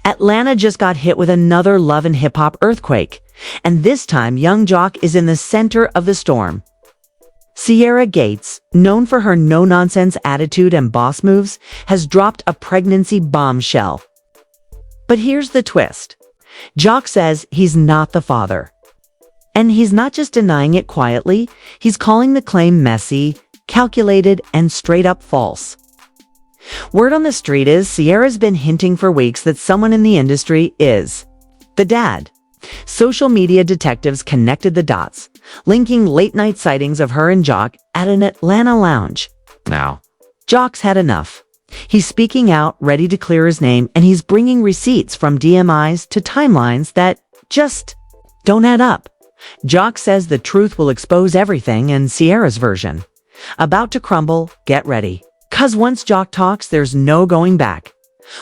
Atlanta just got hit with another love and hip-hop earthquake, and this time young Jock is in the center of the storm. Sierra Gates, known for her no-nonsense attitude and boss moves, has dropped a pregnancy bombshell. But here's the twist. Jock says he's not the father. And he's not just denying it quietly, he's calling the claim messy, calculated, and straight up false. Word on the street is Sierra's been hinting for weeks that someone in the industry is the dad. Social media detectives connected the dots, linking late-night sightings of her and Jock at an Atlanta lounge. Now, Jock's had enough. He's speaking out, ready to clear his name, and he's bringing receipts from DMIs to timelines that just don't add up. Jock says the truth will expose everything, and Sierra's version about to crumble. Get ready. 'Cause once Jock talks, there's no going back.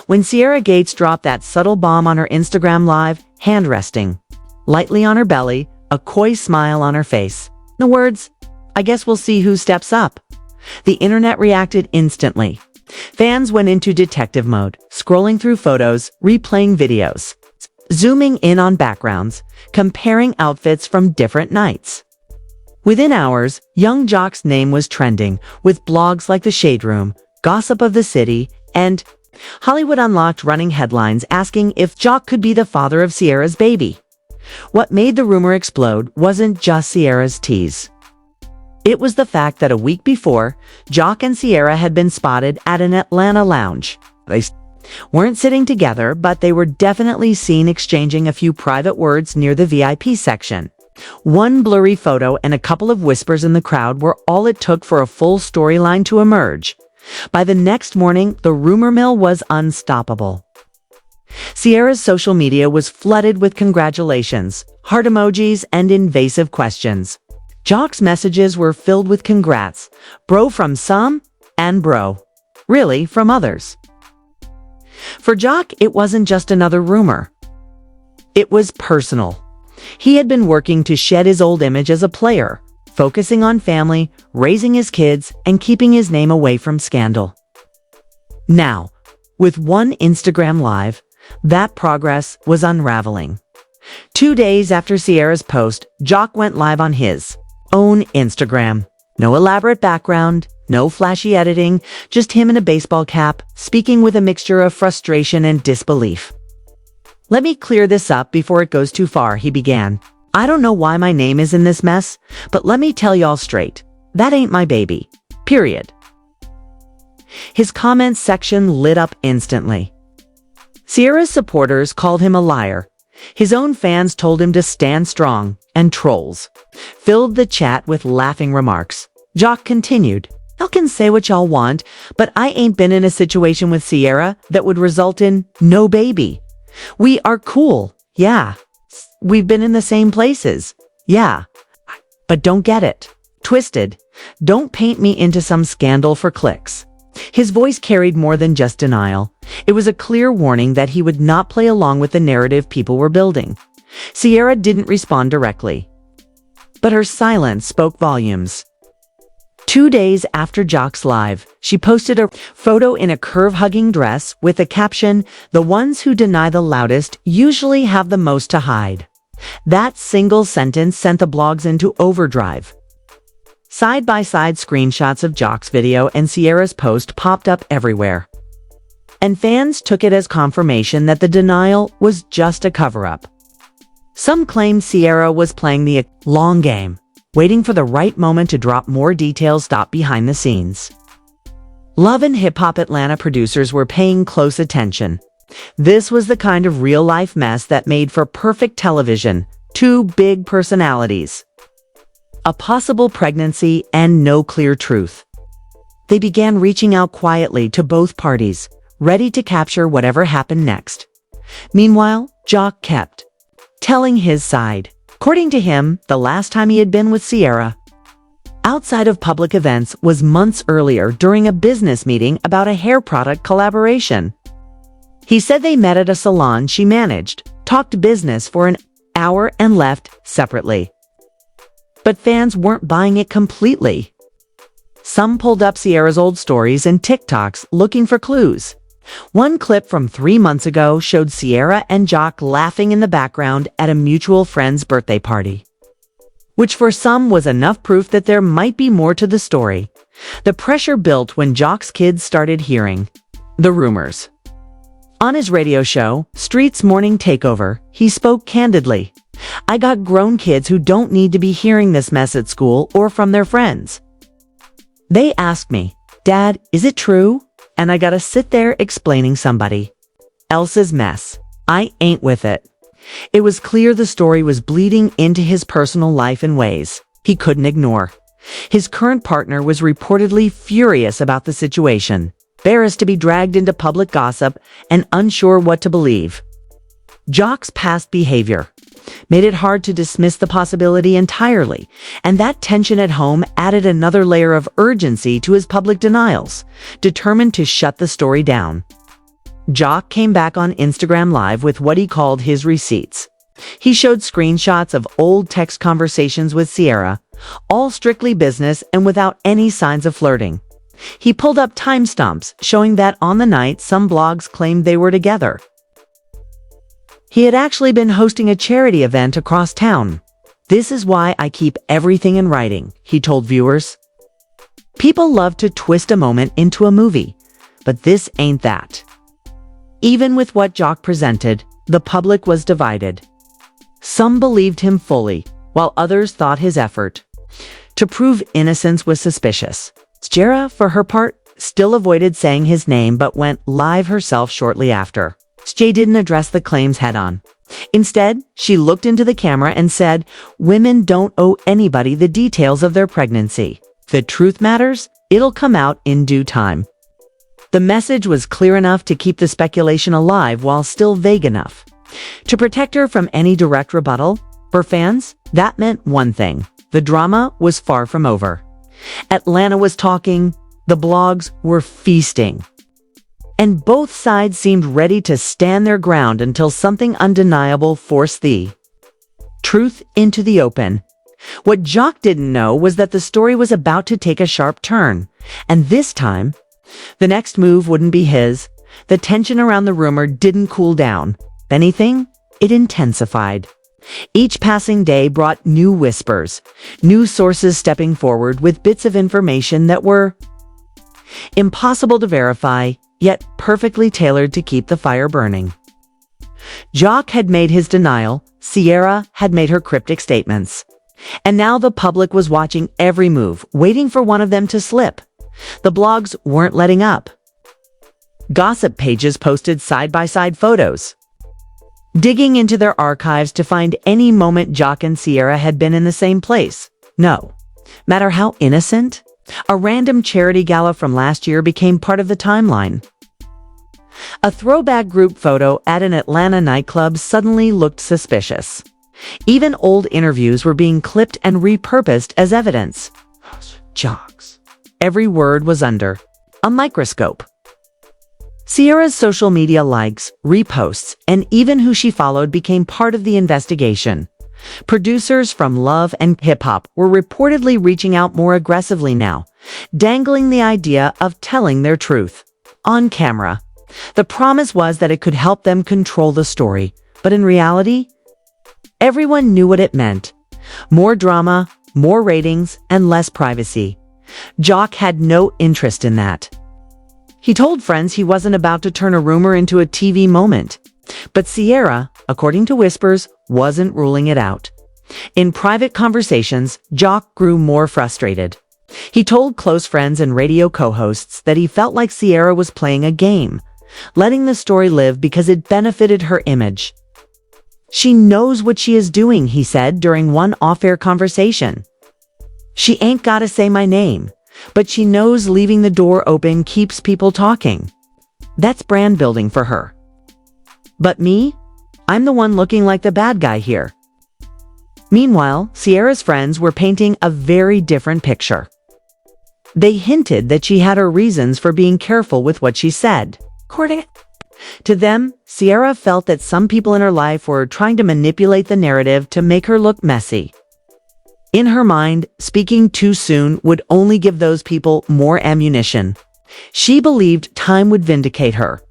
When Sierra Gates dropped that subtle bomb on her Instagram live, hand resting lightly on her belly, a coy smile on her face. The words, "I guess we'll see who steps up." The internet reacted instantly. Fans went into detective mode, scrolling through photos, replaying videos, zooming in on backgrounds, comparing outfits from different nights. Within hours, young Jock's name was trending, with blogs like The Shade Room, Gossip of the City, and Hollywood Unlocked running headlines asking if Jock could be the father of Sierra's baby. What made the rumor explode wasn't just Sierra's tease. It was the fact that a week before, Jock and Sierra had been spotted at an Atlanta lounge. They weren't sitting together, but they were definitely seen exchanging a few private words near the VIP section. One blurry photo and a couple of whispers in the crowd were all it took for a full storyline to emerge. By the next morning, the rumor mill was unstoppable. Sierra's social media was flooded with congratulations, heart emojis, and invasive questions. Jock's messages were filled with congrats, bro from some, and bro, really, from others. For Jock, it wasn't just another rumor. It was personal. He had been working to shed his old image as a player, focusing on family, raising his kids, and keeping his name away from scandal. Now, with one Instagram Live, that progress was unraveling. 2 days after Sierra's post, Jock went live on his own Instagram. No elaborate background, no flashy editing, just him in a baseball cap, speaking with a mixture of frustration and disbelief. "Let me clear this up before it goes too far," he began. "I don't know why my name is in this mess, but let me tell y'all straight. That ain't my baby. Period." His comments section lit up instantly. Sierra's supporters called him a liar. His own fans told him to stand strong, and trolls filled the chat with laughing remarks. Jock continued, "Y'all can say what y'all want, but I ain't been in a situation with Sierra that would result in no baby. We are cool, yeah. We've been in the same places, yeah. But don't get it twisted. Don't paint me into some scandal for clicks." His voice carried more than just denial. It was a clear warning that he would not play along with the narrative people were building. Sierra didn't respond directly, but her silence spoke volumes. 2 days after Jock's live, she posted a photo in a curve-hugging dress with a caption, "The ones who deny the loudest usually have the most to hide." That single sentence sent the blogs into overdrive. Side-by-side screenshots of Jock's video and Sierra's post popped up everywhere. And fans took it as confirmation that the denial was just a cover-up. Some claimed Sierra was playing the long game, waiting for the right moment to drop more details behind the scenes. Love and Hip Hop Atlanta producers were paying close attention. This was the kind of real-life mess that made for perfect television. 2 big personalities, a possible pregnancy, and no clear truth. They began reaching out quietly to both parties, ready to capture whatever happened next. Meanwhile, Jock kept telling his side. According to him, the last time he had been with Sierra outside of public events was months earlier during a business meeting about a hair product collaboration. He said they met at a salon she managed, talked business for an hour, and left separately. But fans weren't buying it completely. Some pulled up Sierra's old stories and TikToks looking for clues. One clip from 3 months ago showed Sierra and Jock laughing in the background at a mutual friend's birthday party, which for some was enough proof that there might be more to the story. The pressure built when Jock's kids started hearing the rumors. On his radio show, Street's Morning Takeover, he spoke candidly. "I got grown kids who don't need to be hearing this mess at school or from their friends. They ask me, 'Dad, is it true?' And I gotta sit there explaining somebody else's mess. I ain't with it." It was clear the story was bleeding into his personal life in ways he couldn't ignore. His current partner was reportedly furious about the situation, embarrassed to be dragged into public gossip and unsure what to believe. Jock's past behavior made it hard to dismiss the possibility entirely, and that tension at home added another layer of urgency to his public denials, determined to shut the story down. Jock came back on Instagram Live with what he called his receipts. He showed screenshots of old text conversations with Sierra, all strictly business and without any signs of flirting. He pulled up timestamps showing that on the night some blogs claimed they were together, he had actually been hosting a charity event across town. "This is why I keep everything in writing," he told viewers. People love to twist a moment into a movie, but this ain't that. Even with what Jock presented, the public was divided. Some believed him fully, while others thought his effort to prove innocence was suspicious. Sierra, for her part, still avoided saying his name but went live herself shortly after. She didn't address the claims head-on. Instead, she looked into the camera and said, "Women don't owe anybody the details of their pregnancy. If the truth matters, it'll come out in due time." The message was clear enough to keep the speculation alive while still vague enough to protect her from any direct rebuttal. For fans, that meant one thing: the drama was far from over. Atlanta was talking, the blogs were feasting, and both sides seemed ready to stand their ground until something undeniable forced the truth into the open. What Jock didn't know was that the story was about to take a sharp turn, and this time, the next move wouldn't be his. The tension around the rumor didn't cool down. If anything, it intensified. Each passing day brought new whispers, new sources stepping forward with bits of information that were impossible to verify, yet perfectly tailored to keep the fire burning. Jock had made his denial, Sierra had made her cryptic statements. And now the public was watching every move, waiting for one of them to slip. The blogs weren't letting up. Gossip pages posted side-by-side photos, digging into their archives to find any moment Jock and Sierra had been in the same place. No matter how innocent, a random charity gala from last year became part of the timeline. A throwback group photo at an Atlanta nightclub suddenly looked suspicious. Even old interviews were being clipped and repurposed as evidence. Jock's every word was under a microscope. Sierra's social media likes, reposts, and even who she followed became part of the investigation. Producers from Love and Hip Hop were reportedly reaching out more aggressively now, dangling the idea of telling their truth on camera. The promise was that it could help them control the story, but in reality, everyone knew what it meant: more drama, more ratings, and less privacy. Jock had no interest in that. He told friends he wasn't about to turn a rumor into a TV moment. But Sierra, according to whispers, wasn't ruling it out. In private conversations, Jock grew more frustrated. He told close friends and radio co-hosts that he felt like Sierra was playing a game, letting the story live because it benefited her image. "She knows what she is doing," he said during one off-air conversation. "She ain't gotta say my name, but she knows leaving the door open keeps people talking. That's brand building for her. But me? I'm the one looking like the bad guy here." Meanwhile, Sierra's friends were painting a very different picture. They hinted that she had her reasons for being careful with what she said. To them, Sierra felt that some people in her life were trying to manipulate the narrative to make her look messy. In her mind, speaking too soon would only give those people more ammunition. She believed time would vindicate her,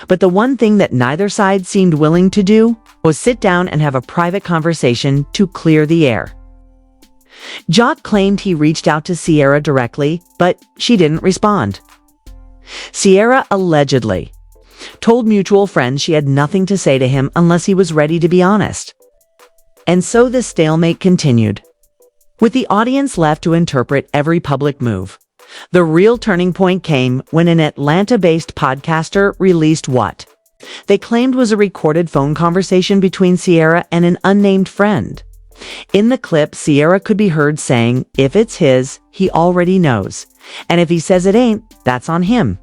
But the one thing that neither side seemed willing to do was sit down and have a private conversation to clear the air. Jock claimed he reached out to Sierra directly, but she didn't respond. Sierra allegedly told mutual friends she had nothing to say to him unless he was ready to be honest. And so the stalemate continued, with the audience left to interpret every public move. The real turning point came when an Atlanta-based podcaster released what they claimed was a recorded phone conversation between Sierra and an unnamed friend. In the clip, Sierra could be heard saying, "If it's his, he already knows. And if he says it ain't, that's on him."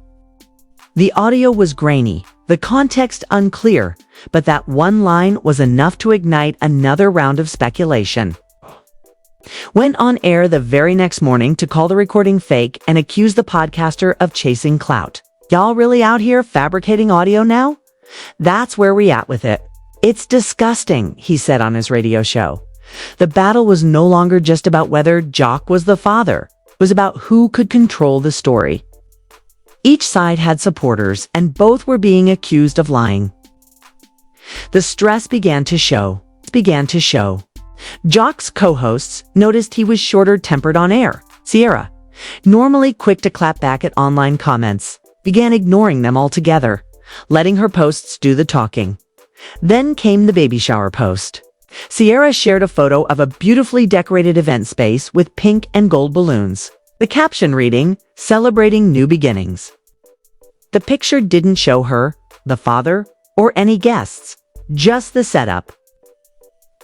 The audio was grainy, the context unclear, but that one line was enough to ignite another round of speculation. Went on air the very next morning to call the recording fake and accuse the podcaster of chasing clout. "Y'all really out here fabricating audio now? That's where we at with it. It's disgusting," he said on his radio show. The battle was no longer just about whether Jock was the father. It was about who could control the story. Each side had supporters, and both were being accused of lying. The stress began to show. Jock's co-hosts noticed he was shorter-tempered on air. Sierra, normally quick to clap back at online comments, began ignoring them altogether, letting her posts do the talking. Then came the baby shower post. Sierra shared a photo of a beautifully decorated event space with pink and gold balloons. The caption reading, "Celebrating New Beginnings." The picture didn't show her, the father, or any guests, just the setup.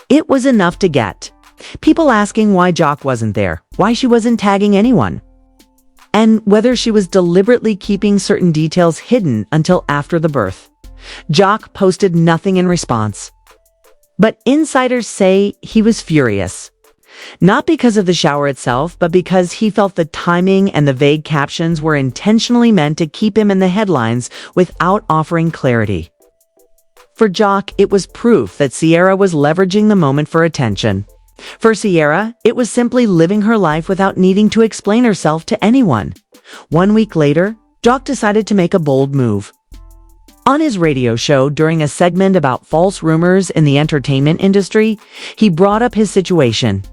It was enough to get people asking why Jock wasn't there, why she wasn't tagging anyone, and whether she was deliberately keeping certain details hidden until after the birth. Jock posted nothing in response. But insiders say he was furious. Not because of the shower itself, but because he felt the timing and the vague captions were intentionally meant to keep him in the headlines without offering clarity. For Jock, it was proof that Sierra was leveraging the moment for attention. For Sierra, it was simply living her life without needing to explain herself to anyone. 1 week later, Jock decided to make a bold move. On his radio show during a segment about false rumors in the entertainment industry, he brought up his situation.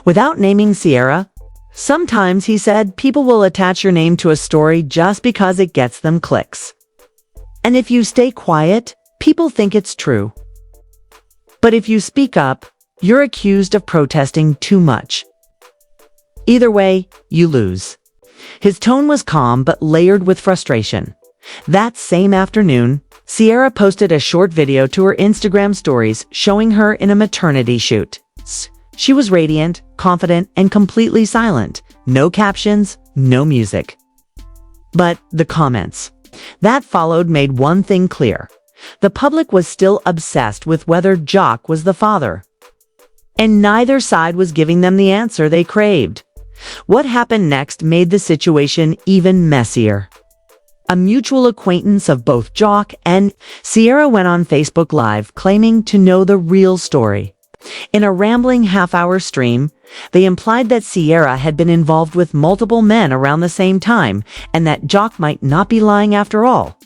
Without naming Sierra, sometimes, he said, people will attach your name to a story just because it gets them clicks. And if you stay quiet, people think it's true. But if you speak up, you're accused of protesting too much. Either way, you lose. His tone was calm but layered with frustration. That same afternoon, Sierra posted a short video to her Instagram stories showing her in a maternity shoot. She was radiant, confident, and completely silent. No captions, no music. But the comments that followed made one thing clear. The public was still obsessed with whether Jock was the father. And neither side was giving them the answer they craved. What happened next made the situation even messier. A mutual acquaintance of both Jock and Sierra went on Facebook Live claiming to know the real story. In a rambling half-hour stream, they implied that Sierra had been involved with multiple men around the same time and that Jock might not be lying after all.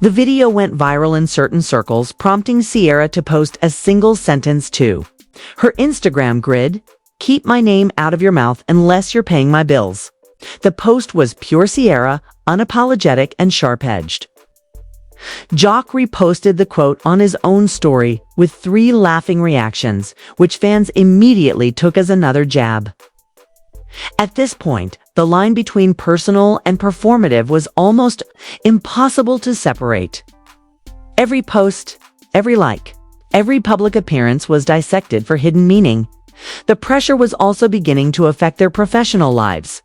The video went viral in certain circles, prompting Sierra to post a single sentence to her Instagram grid, "Keep my name out of your mouth unless you're paying my bills." The post was pure Sierra, unapologetic and sharp-edged. Jock reposted the quote on his own story with 3 laughing reactions, which fans immediately took as another jab. At this point, the line between personal and performative was almost impossible to separate. Every post, every like, every public appearance was dissected for hidden meaning. The pressure was also beginning to affect their professional lives.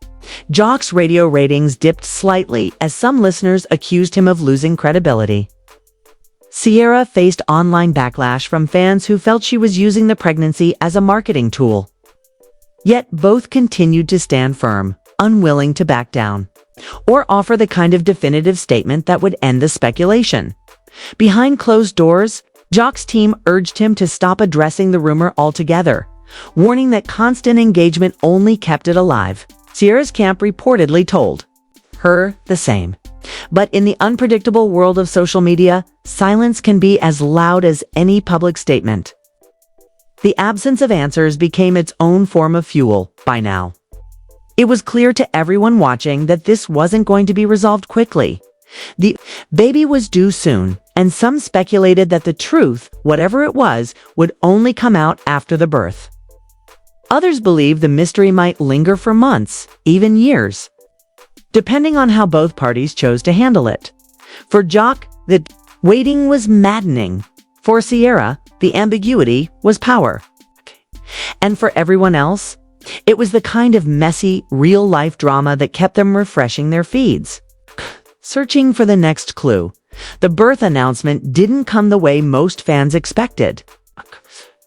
Jock's radio ratings dipped slightly as some listeners accused him of losing credibility. Sierra faced online backlash from fans who felt she was using the pregnancy as a marketing tool. Yet both continued to stand firm, unwilling to back down, or offer the kind of definitive statement that would end the speculation. Behind closed doors, Jock's team urged him to stop addressing the rumor altogether, warning that constant engagement only kept it alive. Sierra's camp reportedly told her the same. But in the unpredictable world of social media, silence can be as loud as any public statement. The absence of answers became its own form of fuel by now. It was clear to everyone watching that this wasn't going to be resolved quickly. The baby was due soon, and some speculated that the truth, whatever it was, would only come out after the birth. Others believed the mystery might linger for months, even years, depending on how both parties chose to handle it. For Jock, the waiting was maddening. For Sierra, the ambiguity was power. And for everyone else, it was the kind of messy, real-life drama that kept them refreshing their feeds, searching for the next clue. The birth announcement didn't come the way most fans expected.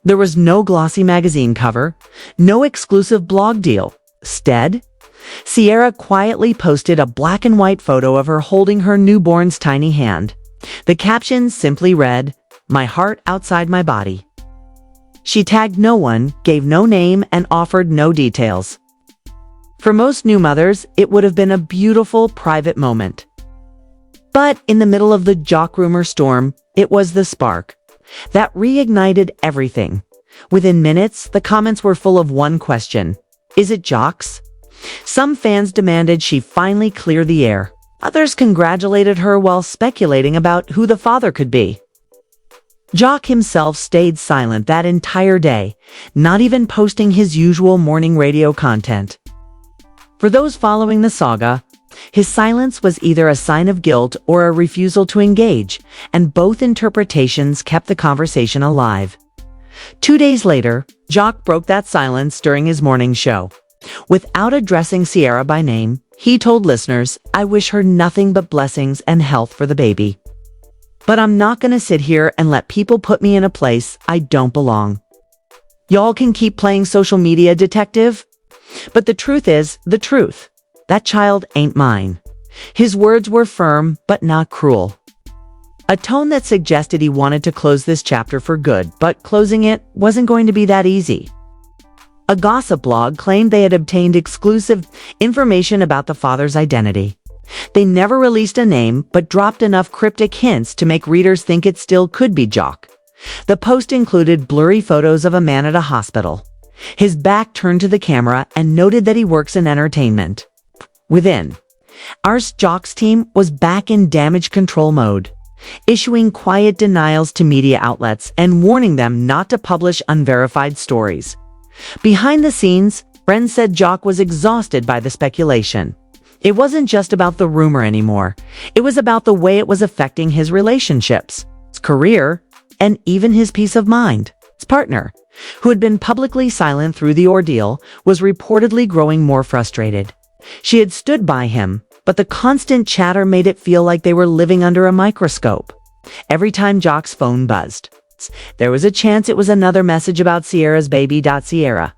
There was no glossy magazine cover, no exclusive blog deal. Instead, Sierra quietly posted a black and white photo of her holding her newborn's tiny hand. The caption simply read, "My heart outside my body." She tagged no one, gave no name, and offered no details. For most new mothers, it would have been a beautiful, private moment. But in the middle of the Jock rumor storm, it was the spark that reignited everything. Within minutes, the comments were full of one question: is it Jock's? Some fans demanded she finally clear the air. Others congratulated her while speculating about who the father could be. Jock himself stayed silent that entire day, not even posting his usual morning radio content. For those following the saga, his silence was either a sign of guilt or a refusal to engage, and both interpretations kept the conversation alive. 2 days later, Jock broke that silence during his morning show. Without addressing Sierra by name, he told listeners, "I wish her nothing but blessings and health for the baby. But I'm not gonna sit here and let people put me in a place I don't belong. Y'all can keep playing social media detective, but the truth is the truth. That child ain't mine." His words were firm, but not cruel. A tone that suggested he wanted to close this chapter for good, but closing it wasn't going to be that easy. A gossip blog claimed they had obtained exclusive information about the father's identity. They never released a name, but dropped enough cryptic hints to make readers think it still could be Jock. The post included blurry photos of a man at a hospital, his back turned to the camera, and noted that he works in entertainment. Within hours, Jock's team was back in damage control mode, issuing quiet denials to media outlets and warning them not to publish unverified stories. Behind the scenes, friends said Jock was exhausted by the speculation. It wasn't just about the rumor anymore. It was about the way it was affecting his relationships, his career, and even his peace of mind. His partner, who had been publicly silent through the ordeal, was reportedly growing more frustrated. She had stood by him, but the constant chatter made it feel like they were living under a microscope. Every time Jock's phone buzzed, there was a chance it was another message about Sierra's baby. Sierra,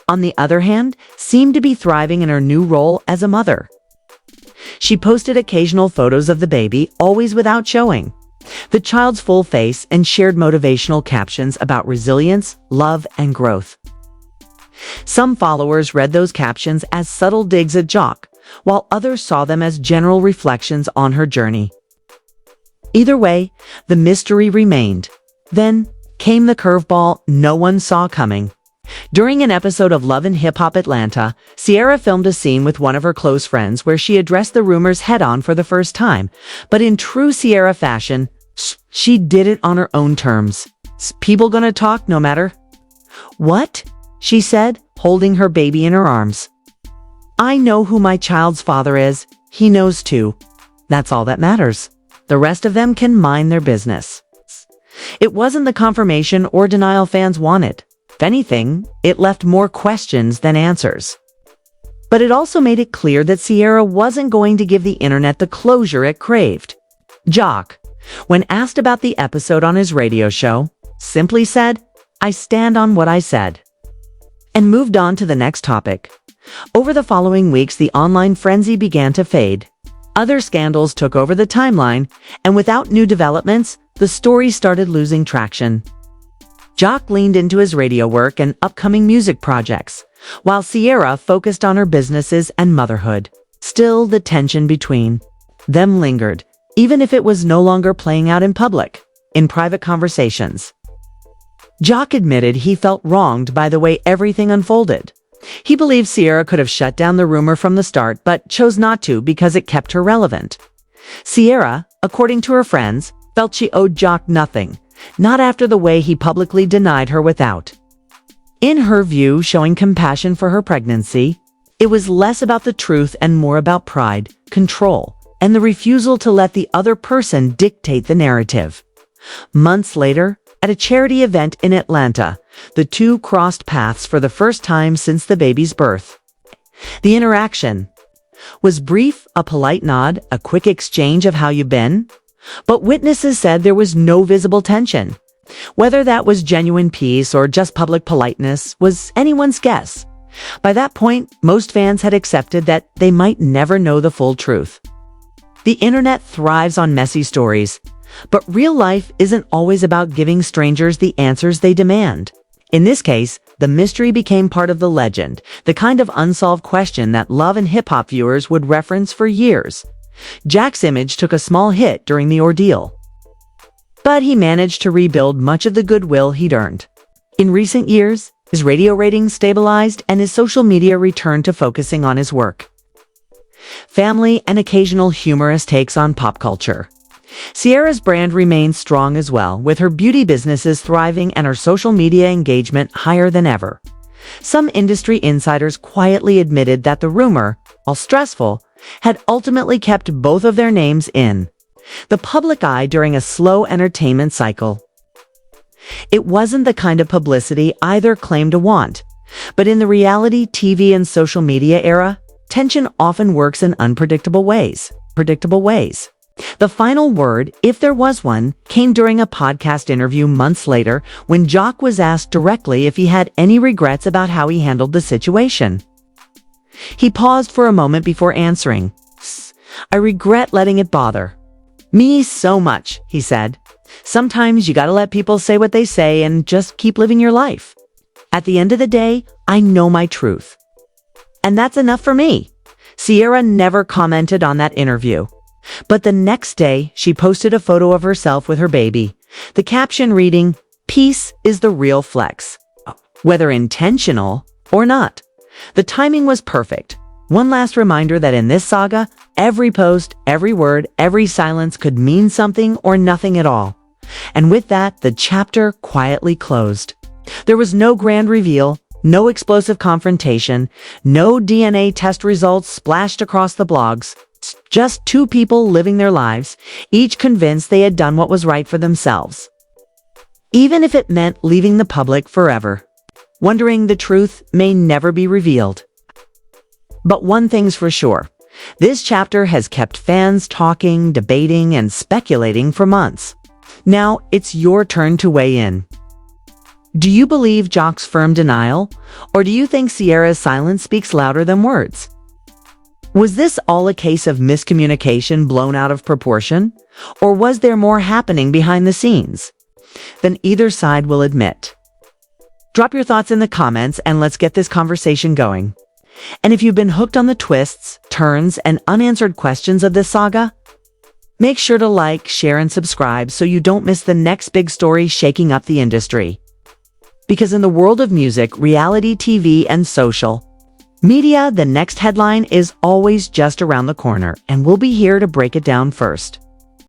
on the other hand, seemed to be thriving in her new role as a mother. She posted occasional photos of the baby, always without showing the child's full face, and shared motivational captions about resilience, love, and growth. Some followers read those captions as subtle digs at Jock, while others saw them as general reflections on her journey. Either way, the mystery remained. Then came the curveball no one saw coming. During an episode of Love and Hip Hop Atlanta, Sierra filmed a scene with one of her close friends where she addressed the rumors head-on for the first time. But in true Sierra fashion, she did it on her own terms. "People gonna talk no matter what?" she said, holding her baby in her arms. "I know who my child's father is. He knows too. That's all that matters. The rest of them can mind their business." It wasn't the confirmation or denial fans wanted. If anything, it left more questions than answers. But it also made it clear that Sierra wasn't going to give the internet the closure it craved. Jock, when asked about the episode on his radio show, simply said, "I stand on what I said," and moved on to the next topic. Over the following weeks, the online frenzy began to fade. Other scandals took over the timeline, and without new developments, the story started losing traction. Jock leaned into his radio work and upcoming music projects, while Sierra focused on her businesses and motherhood. Still, the tension between them lingered, even if it was no longer playing out in public, in private conversations. Jock admitted he felt wronged by the way everything unfolded. He believed Sierra could have shut down the rumor from the start, but chose not to because it kept her relevant. Sierra, according to her friends, felt she owed Jock nothing, not after the way he publicly denied her without. In her view, showing compassion for her pregnancy, it was less about the truth and more about pride, control, and the refusal to let the other person dictate the narrative. Months later, at a charity event in Atlanta, the two crossed paths for the first time since the baby's birth. The interaction was brief, a polite nod, a quick exchange of how you been, but witnesses said there was no visible tension. Whether that was genuine peace or just public politeness was anyone's guess. By that point, most fans had accepted that they might never know the full truth. The internet thrives on messy stories, but real life isn't always about giving strangers the answers they demand. In this case, the mystery became part of the legend, the kind of unsolved question that Love and Hip Hop viewers would reference for years. Jack's image took a small hit during the ordeal, but he managed to rebuild much of the goodwill he'd earned. In recent years, his radio ratings stabilized and his social media returned to focusing on his work, family, and occasional humorous takes on pop culture. Sierra's brand remains strong as well, with her beauty businesses thriving and her social media engagement higher than ever. Some industry insiders quietly admitted that the rumor, while stressful, had ultimately kept both of their names in the public eye during a slow entertainment cycle. It wasn't the kind of publicity either claimed to want, but in the reality TV and social media era, tension often works in unpredictable ways. The final word, if there was one, came during a podcast interview months later when Jock was asked directly if he had any regrets about how he handled the situation. He paused for a moment before answering. "I regret letting it bother me so much," he said. "Sometimes you gotta let people say what they say and just keep living your life. At the end of the day, I know my truth. And that's enough for me." Sierra never commented on that interview. But the next day, she posted a photo of herself with her baby, the caption reading, "Peace is the real flex." Whether intentional or not, the timing was perfect. One last reminder that in this saga, every post, every word, every silence could mean something or nothing at all. And with that, the chapter quietly closed. There was no grand reveal, no explosive confrontation, no DNA test results splashed across the blogs. Just two people living their lives, each convinced they had done what was right for themselves, even if it meant leaving the public forever, wondering the truth may never be revealed. But one thing's for sure, this chapter has kept fans talking, debating, and speculating for months. Now it's your turn to weigh in. Do you believe Jock's firm denial, or do you think Sierra's silence speaks louder than words? Was this all a case of miscommunication blown out of proportion, or was there more happening behind the scenes? Then either side will admit. Drop your thoughts in the comments and let's get this conversation going. And if you've been hooked on the twists, turns, and unanswered questions of this saga, make sure to like, share, and subscribe so you don't miss the next big story shaking up the industry. Because in the world of music, reality TV, and social media, the next headline is always just around the corner, and we'll be here to break it down first.